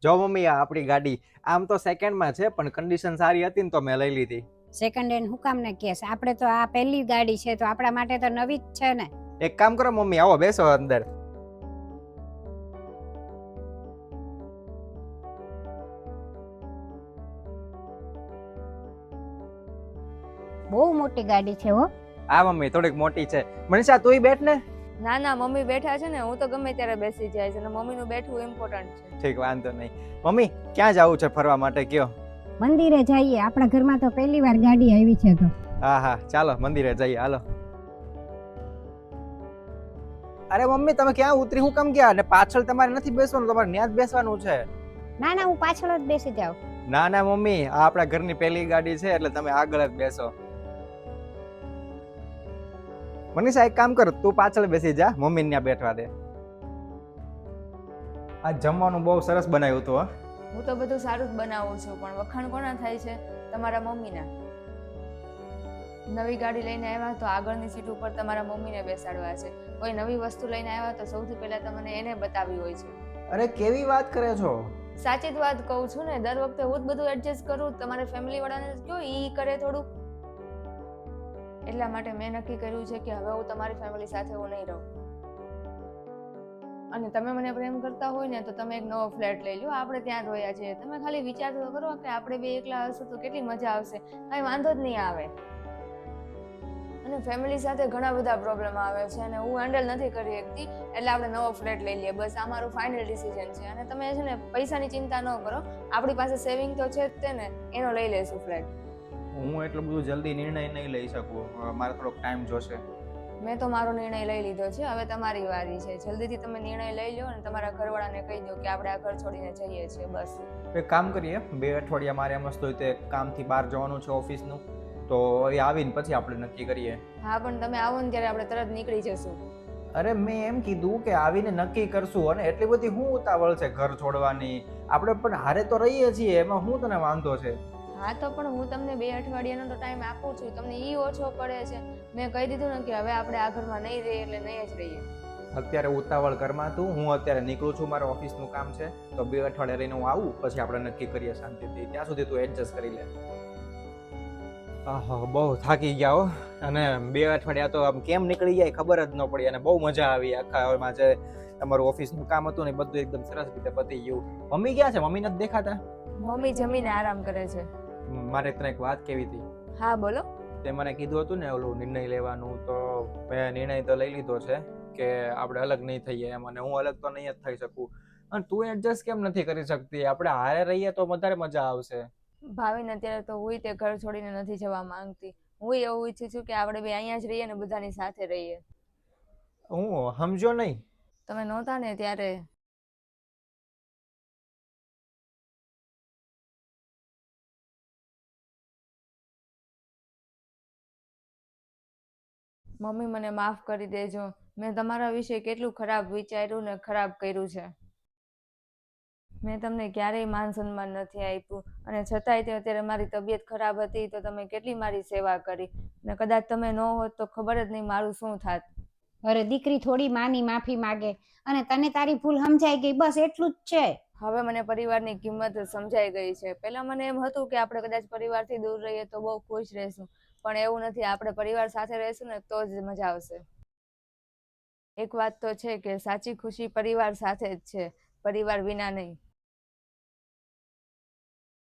જો મમ્મી આ આપણી ગાડી આમ તો સેકન્ડમાં છે પણ કન્ડિશન સારી હતી ને તો મેં લઈ લીધી. સેકન્ડ હેન્ડ હું કામ ને કેસ? આપણે તો આ પહેલી ગાડી છે તો આપણા માટે તો નવી જ છે ને. એક કામ કરો મમ્મી, આવો બેસો અંદર. બહુ મોટી ગાડી છે હો. હા મમ્મી થોડીક મોટી છે. મનીષા તુંય બેઠ ને. ના ના, મમ્મી બેઠા છે ને, હું તો ગમે ત્યારે બેસી જાય છે અને મમ્મીનું બેઠવું ઇમ્પોર્ટન્ટ છે. ઠીક, વાંધો નહીં. મમ્મી ક્યાં જવું છે ફરવા માટે કયો? મંદિરે જઈએ, આપણા ઘરમાં તો પહેલી વાર ગાડી આવી છે તો. હા હા ચાલો મંદિરે જઈએ, હાલો. અરે મમ્મી તમે ક્યાં ઉતરી, હું કેમ ગયા? અને પાછળ તમારે નથી બેસવાનું, તમારે ન્યા જ બેસવાનું છે. ના ના, હું પાછળ જ બેસી જાઉં. ના ના મમ્મી, આ આપણા ઘરની પહેલી ગાડી છે એટલે તમે આગળ જ બેસો. મનીષા એક કામ કર, તું પાછળ બેસી જા, મમ્મી ત્યાં બેઠવા દે. આ જમવાનું બહુ સરસ બનાવ્યું હતું. હું તો બધું સારું જ બનાવું છું, પણ વખાણ કોના થાય છે? તમારા મમ્મીના. નવી ગાડી લઈને આવ્યા તો આગળની સીટ ઉપર તમારા મમ્મીને બેસાડવા છે. કોઈ નવી વસ્તુ લઈને આવ્યા તો સૌથી પહેલા તમને એને બતાવી હોય છે. અરે કેવી વાત કરે છો? સાચી જ વાત કહું છું ને, દર વખતે હું જ બધું એડજસ્ટ કરું, તમારે ફેમિલી વાળાને કયો ઈ કરે થોડું. એટલા માટે મેં નક્કી કર્યું છે કે હવે હું તમારી ફેમિલી સાથે હું નહીં રહું. અને તમે મને પ્રેમ કરતા હોય ને તો તમે એક નવો ફ્લેટ લઈ લો, આપણે ત્યાં જ રહ્યા છીએ. તમે ખાલી વિચાર તો કરો કે આપણે બે એકલા હશું તો કેટલી મજા આવશે. કાંઈ વાંધો જ નહીં આવે. અને ફેમિલી સાથે ઘણા બધા પ્રોબ્લેમ આવે છે અને હું હેન્ડલ નથી કરી શકતી, એટલે આપણે નવો ફ્લેટ લઈ લઈએ. બસ આ મારું ફાઇનલ ડિસિઝન છે. અને તમે છે ને પૈસાની ચિંતા ન કરો, આપણી પાસે સેવિંગ તો છે જ તે ને, એનો લઈ લઈશું ફ્લેટ. હું એટલું બધું જલ્દી નિર્ણય નહીં લઈ શકું, મારે થોડોક ટાઈમ જોશે. મેં તો મારો નિર્ણય લઈ લીધો છે, હવે તમારી વારી છે. જલ્દીથી તમે નિર્ણય લઈ લો અને તમારા ઘરવાળાને કહી દો કે આપણે આ ઘર છોડીને જઈએ છીએ. બસ એક કામ કરીએ, 2 અઠવાડિયા મારે એમ જ તો તે કામથી બહાર જવાનું છે ઓફિસનું, તો એ આવીને પછી આપણે નક્કી કરીએ. હા, પણ તમે આવો ને ત્યારે આપણે તરત નીકળી જશું. અરે મેં એમ કીધું કે આવીને નક્કી કરશું, અને એટલી બધી શું ઉતાવળ છે ઘર છોડવાની? આપણે પણ હારે તો રહીએ છીએ, એમાં શું તને વાંધો છે? હા તો પણ હું તમને 2 અઠવાડિયાનો તો ટાઈમ આપું છું, તમને ઈ ઓછો પડે છે. મેં કહી દીધું ને કે હવે આપણે આ ઘરમાં નહીં રહીએ એટલે નહીં જ રહીએ. અત્યારે ઉતાવળ કરમાં તું, હું અત્યારે નીકળું છું, મારે ઓફિસનું કામ છે, તો 2 અઠવાડિયા રહીને હું આવું, પછી આપણે નક્કી કરીએ શાંતિથી. ત્યાં સુધી તું એડજસ્ટ કરી લે. આહા બહુ થાકી ગયા હો, અને 2 અઠવાડિયા તો આમ કેમ નીકળી જાય ખબર જ ન પડી, અને બહુ મજા આવી. આખા એમાં જે તમારું ઓફિસનું કામ હતું ને એ બધું એકદમ સરસ રીતે પતી ગયું. મમ્મી ક્યાં છે? મમ્મી નથી દેખાતા. મમ્મી જમીને આરામ કરે છે. મારે તને એક વાત કેવી હતી. હા બોલો. તે મને કીધું હતું ને ઓલું નિર્ણય લેવાનું, તો મેં નિર્ણય તો લઈ લીધો છે કે આપણે અલગ નહીં થઈએ એમ, અને હું અલગ તો નહીં જ થઈ શકું. અને તું એડજસ્ટ કેમ નથી કરી શકતી? આપણે હારે રહીએ તો વધારે મજા આવશે. ભાવિને અત્યારે તો હું તે ઘર છોડીને નથી જવા માંગતી. હું એવું ઈચ્છું છું કે આપણે બે અહીંયા જ રહીએ ને બધાની સાથે રહીએ. હું સમજો નહીં. તમે નહોતા ને ત્યારે. મમ્મી મને માફ કરી દેજો, મેં તમારા વિશે કેટલું ખરાબ વિચાર્યું ને ખરાબ કર્યું છે. મેં તમને ક્યારેય માન સન્માન નથી આપ્યું, અને છતાંય તે અત્યારે મારી તબિયત ખરાબ હતી તો તમે કેટલી મારી સેવા કરી, ને કદાચ તમે ન હોત તો ખબર જ નહીં મારું શું થાત. અરે દીકરી થોડી માની માફી માગે, અને તને તારી ભૂલ સમજાઈ ગઈ, બસ એટલું જ છે. હવે મને પરિવારની કિંમત સમજાઈ ગઈ છે. પહેલા મને એમ હતું કે આપણે કદાચ પરિવારથી દૂર રહીએ તો બહુ ખુશ રહેશું, પણ એવું નથી. આપણે પરિવાર સાથે રહેશું ને તો જ મજા આવશે. એક વાત તો છે કે સાચી ખુશી પરિવાર સાથે જ છે, પરિવાર વિના નહીં.